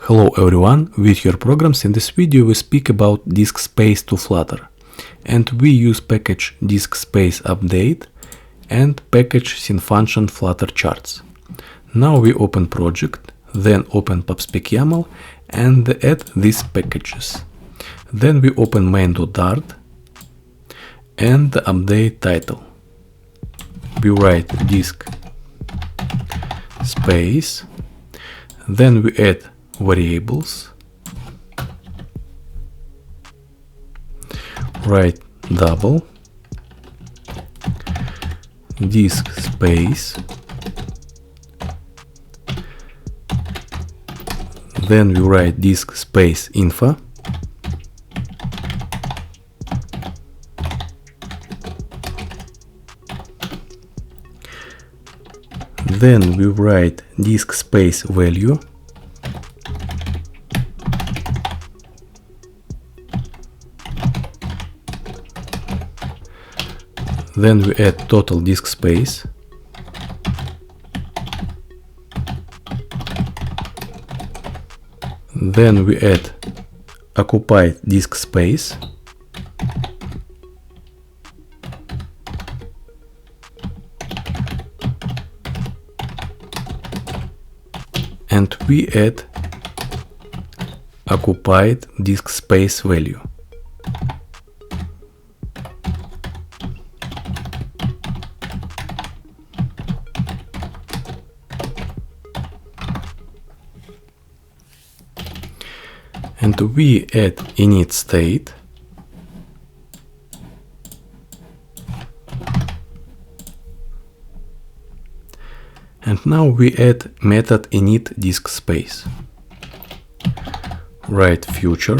Hello everyone, with your programs. In this video we speak about disk space to Flutter, and we use package disk space update and package scene function Flutter charts. Now we open project, then open pubspec.yaml and add these packages. Then we open main.dart and update title. We write disk space, then we add variables, write double disk space, then we write disk space info, then we write disk space value, then we add total disk space, then we add occupied disk space, and we add occupied disk space value. And we add init state, and now we add method init disk space. Write future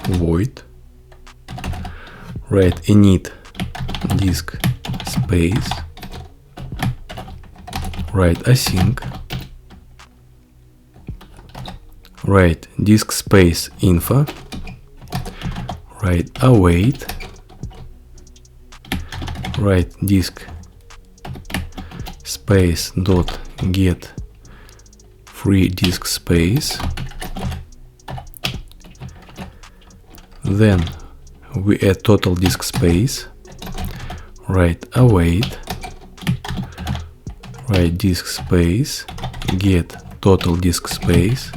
void, write init disk space, write async, write disk space info, write await, write disk space dot get free disk space, then we add total disk space, write await, write disk space get total disk space,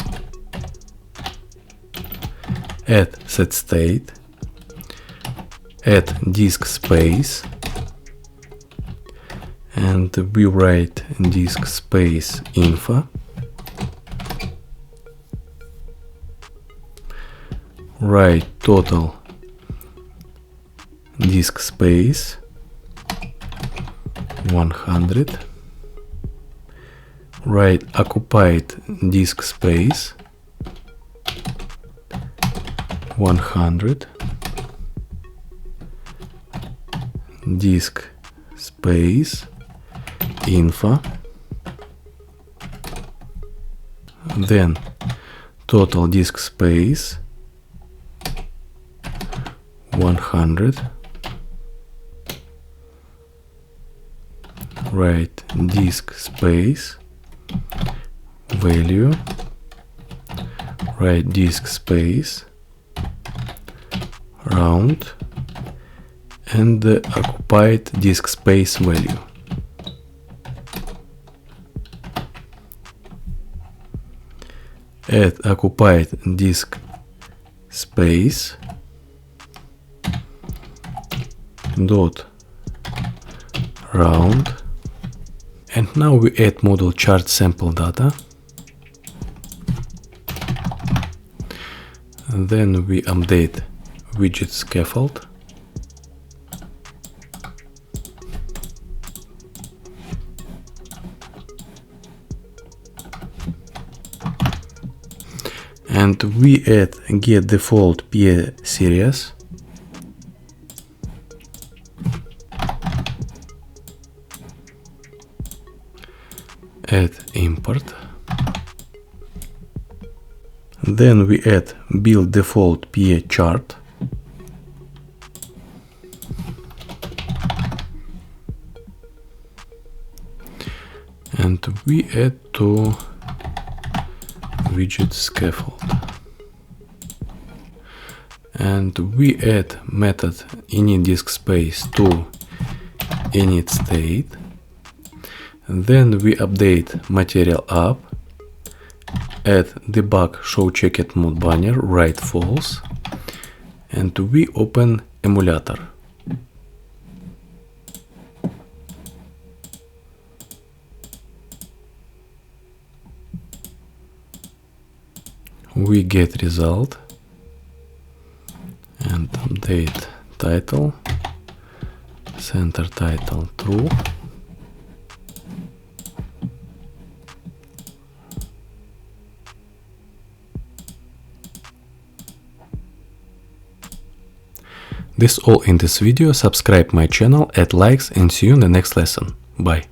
add set state, add disk space, and we write disk space info, write total disk space 100, write occupied disk space 100, disk space info, then total disk space 100, write disk space value, write disk space round, and the occupied disk space value. Add occupied disk space dot round, and now we add model chart sample data, and then we update widget scaffold, and we add get default peer series, add import, then we add build default peer chart, and we add to widget scaffold. And we add method init disk space to init state. Then we update material app, add debug show checked mode banner, write false, and we open emulator. We get result and update title, center title true. This all in this video. Subscribe my channel, add likes, and see you in the next lesson. Bye.